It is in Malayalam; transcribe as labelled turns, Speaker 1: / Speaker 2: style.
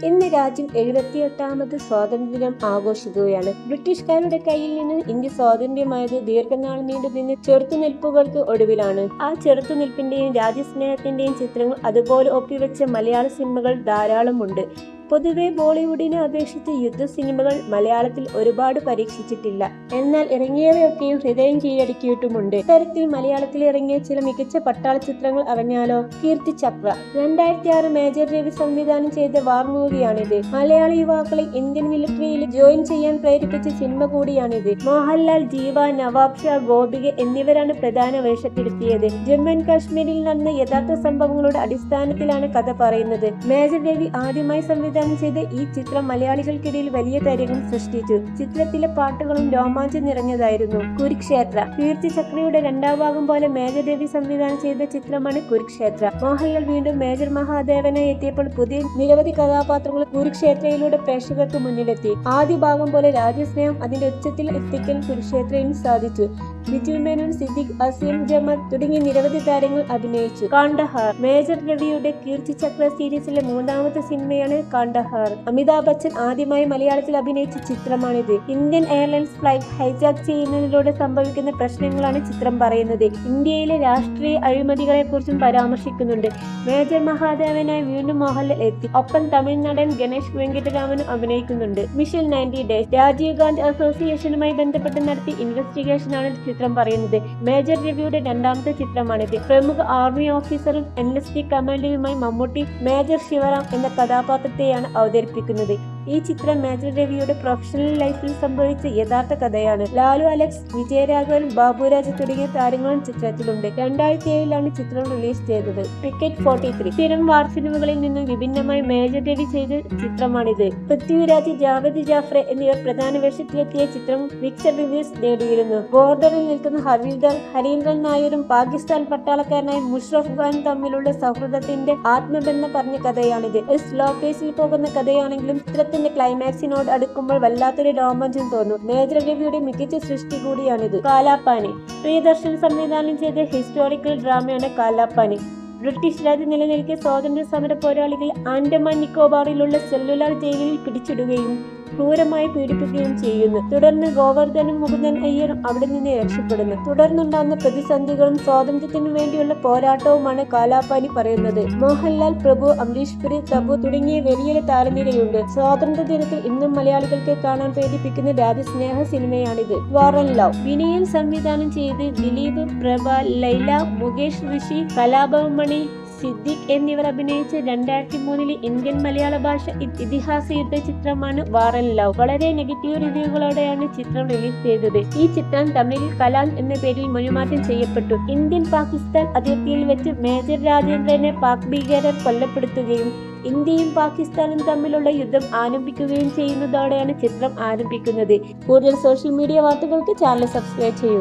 Speaker 1: ഇന്ന് രാജ്യം 78ാമത് സ്വാതന്ത്ര്യദിനം ആഘോഷിക്കുകയാണ്. ബ്രിട്ടീഷുകാരുടെ കയ്യിൽ നിന്ന് ഇന്ത്യ സ്വാതന്ത്ര്യമായത് ദീർഘനാൾ നീണ്ടുനിന്ന് ചെറുത്തുനിൽപ്പുകൾക്ക് ഒടുവിലാണ്. ആ ചെറുത്തുനിൽപ്പിന്റെയും രാജ്യസ്നേഹത്തിന്റെയും ചിത്രങ്ങൾ അതുപോലെ ഒപ്പിവെച്ച മലയാള സിനിമകൾ ധാരാളമുണ്ട്. പൊതുവെ ബോളിവുഡിനെ അപേക്ഷിച്ച് യുദ്ധ സിനിമകൾ മലയാളത്തിൽ ഒരുപാട് പരീക്ഷിച്ചിട്ടില്ല. എന്നാൽ ഇറങ്ങിയവയൊക്കെയും ഹൃദയം കീഴടക്കിയിട്ടുമുണ്ട്. ഇത്തരത്തിൽ മലയാളത്തിൽ ഇറങ്ങിയ ചില മികച്ച പട്ടാള ചിത്രങ്ങൾ അറിഞ്ഞാലോ? കീർത്തിചക്ര 2006 മേജർ രവി സംവിധാനം ചെയ്ത വാർ മൂവിയാണിത്. മലയാളി യുവാക്കളെ ഇന്ത്യൻ മിലിറ്ററിയിൽ ജോയിൻ ചെയ്യാൻ പ്രേരിപ്പിച്ച സിനിമ കൂടിയാണിത്. മോഹൻലാൽ, ജീവ, നവാബ് ഷാ, ഗോപിക എന്നിവരാണ് പ്രധാന വേഷത്തിലെത്തിയത്. ജമ്മു ആൻഡ് കാശ്മീരിൽ നടന്ന യഥാർത്ഥ സംഭവങ്ങളുടെ അടിസ്ഥാനത്തിലാണ് കഥ പറയുന്നത്. മേജർ രവി ആദ്യമായി സംവിധാനം ചെയ്ത ഈ ചിത്രം മലയാളികൾക്കിടയിൽ വലിയ തരംഗം സൃഷ്ടിച്ചു. ചിത്രത്തിലെ പാട്ടുകളും രോമാഞ്ചം നിറഞ്ഞതായിരുന്നു. കുരുക്ഷേത്ര കീർത്തിചക്രയുടെ രണ്ടാം ഭാഗം പോലെ മേജർ രവി സംവിധാനം ചെയ്ത ചിത്രമാണ് കുരുക്ഷേത്ര. മോഹൻലാൽ വീണ്ടും മേജർ മഹാദേവനായി എത്തിയപ്പോൾ പുതിയ നിരവധി കഥാപാത്രങ്ങൾ കുരുക്ഷേത്രയിലൂടെ പ്രേക്ഷകർക്ക് മുന്നിലെത്തി. ആദ്യ ഭാഗം പോലെ രാജ്യസ്നേഹം അതിന്റെ ഉച്ചത്തിൽ എത്തിക്കാൻ കുരുക്ഷേത്രയിൽ സാധിച്ചു. ബിജു മേനോൻ, സിദ്ദിഖ്, അസീം ജമാൽ തുടങ്ങിയ നിരവധി താരങ്ങൾ അഭിനയിച്ചു. കാണ്ഡഹാർ മേജർ രവിയുടെ കീർത്തിചക്ര സീരീസിലെ മൂന്നാമത്തെ സിനിമയാണ് കാണ്ഡഹാർ. അമിതാഭ് ബച്ചൻ ആദ്യമായി മലയാളത്തിൽ അഭിനയിച്ച ചിത്രമാണിത്. ഇന്ത്യൻ എയർലൈൻസ് ഫ്ലൈറ്റ് ഹൈജാക്ക് ചെയ്യുന്നതിലൂടെ സംഭവിക്കുന്ന പ്രശ്നങ്ങളാണ് ചിത്രം പറയുന്നത്. ഇന്ത്യയിലെ രാഷ്ട്രീയ അഴിമതികളെ കുറിച്ചും പരാമർശിക്കുന്നുണ്ട്. മേജർ മഹാദേവനായി വീണ്ടും മോഹൻലാൽ എത്തി. ഒപ്പം തമിഴ് നടൻ ഗണേഷ് വെങ്കിട്ടരാമനും അഭിനയിക്കുന്നുണ്ട്. മിഷൻ 90 ഡേയ്സ് രാജീവ് ഗാന്ധി അസോസിയേഷനുമായി ബന്ധപ്പെട്ട് നടത്തിയ ഇൻവെസ്റ്റിഗേഷനാണ് ചിത്രം പറയുന്നത്. മേജർ രവിയുടെ രണ്ടാമത്തെ ചിത്രമാണിത്. പ്രമുഖ ആർമി ഓഫീസറും NSD കമാൻഡറുമായി മമ്മൂട്ടി മേജർ ശിവറാം എന്ന കഥാപാത്രത്തെയാണ് അവതരിപ്പിക്കുന്നത്. ഈ ചിത്രം മേജർ രവിയുടെ പ്രൊഫഷണൽ ലൈഫിൽ സംഭവിച്ച യഥാർത്ഥ കഥയാണ്. ലാലു, അലക്സ്, വിജയരാഘവൻ, ബാബുരാജ് തുടങ്ങിയ താരങ്ങളും ചിത്രത്തിലുണ്ട്. 2007 ചിത്രം റിലീസ് ചെയ്തത്. ക്രിക്കറ്റ് 43 സ്ഥിരം വാർ സിനിമകളിൽ നിന്നും വിഭിന്നമായി മേജർ രവി ചെയ്ത ചിത്രമാണിത്. പൃഥ്വിരാജ്, ജാവേദ് ജാഫ്രി എന്നിവർ പ്രധാന വേഷത്തിലെത്തിയ ചിത്രം മിക്സഡ് റിവ്യൂസ് നേടിയിരുന്നു. ബോർഡറിൽ നിൽക്കുന്ന ഹവിൽദാർ ഹരീന്ദ്രൻ നായരും പാകിസ്ഥാൻ പട്ടാളക്കാരനായ മുഷറഫ് ഖാനും തമ്മിലുള്ള സൗഹൃദത്തിന്റെ ആത്മബന്ധം പറഞ്ഞ കഥയാണിത്. സ്ലോ പേസിൽ പോകുന്ന കഥയാണെങ്കിലും ചിത്രത്തിന്റെ ക്ലൈമാക്സിനോട് അടുക്കുമ്പോൾ വല്ലാത്തൊരു രോമാഞ്ചം തോന്നും. മേജർ രവിയുടെ മികച്ച സൃഷ്ടി കൂടിയാണിത്. കാലാപാനി പ്രിയദർശൻ സംവിധാനം ചെയ്ത ഹിസ്റ്റോറിക്കൽ ഡ്രാമയാണ് കാലാപാനി. ബ്രിട്ടീഷ് രാജ്യം നിലനിൽക്കിയ സ്വാതന്ത്ര്യ സമര പോരാളികൾ ആൻഡമാൻ നിക്കോബാറിലുള്ള സെല്ലുലാർ ജയിലിൽ പിടിച്ചിടുകയും ക്രൂരമായി പീഡിപ്പിക്കുകയും ചെയ്യുന്നു. തുടർന്ന് ഗോവർദ്ധനും മുകുന്ദൻ അയ്യരും അവിടെ നിന്ന് രക്ഷപ്പെടുന്നു. തുടർന്നുണ്ടാകുന്ന പ്രതിസന്ധികളും സ്വാതന്ത്ര്യത്തിനു വേണ്ടിയുള്ള പോരാട്ടവുമാണ് കാലാപാനി പറയുന്നത്. മോഹൻലാൽ, പ്രഭു, അമരീഷ് പുരി, തബു തുടങ്ങിയ വലിയ താരനിരയുണ്ട്. സ്വാതന്ത്ര്യ ദിനത്തിൽ ഇന്നും മലയാളികൾക്ക് കാണാൻ പ്രേരിപ്പിക്കുന്ന രാജ്യസ്നേഹ സിനിമയാണിത്. വാർ ആൻഡ് ലവ് വിനയൻ സംവിധാനം ചെയ്ത് ദിലീപ്, പ്രഭ, ലൈല, മുകേഷ് ഋഷി, കലാഭവൻ മണി, സിദ്ദിഖ് എന്നിവർ അഭിനയിച്ച 2003 ഇന്ത്യൻ മലയാള ഭാഷ ഇതിഹാസ യുദ്ധ ചിത്രമാണ് വാർ ആൻഡ് ലവ്. വളരെ നെഗറ്റീവ് റിവ്യൂകളോടെയാണ് ചിത്രം റിലീസ് ചെയ്തത്. ഈ ചിത്രം തമിഴിൽ കലാൻ എന്ന പേരിൽ മൊഴിമാറ്റം ചെയ്യപ്പെട്ടു. ഇന്ത്യൻ പാകിസ്ഥാൻ അതിർത്തിയിൽ വെച്ച് മേജർ രാജേന്ദ്രനെ പാക് ഭീകരർ കൊല്ലപ്പെടുത്തുകയും ഇന്ത്യയും പാകിസ്ഥാനും തമ്മിലുള്ള യുദ്ധം ആരംഭിക്കുകയും ചെയ്യുന്നതോടെയാണ് ചിത്രം ആരംഭിക്കുന്നത്. കൂടുതൽ സോഷ്യൽ മീഡിയ വാർത്തകൾക്ക് ചാനൽ സബ്സ്ക്രൈബ് ചെയ്യൂ.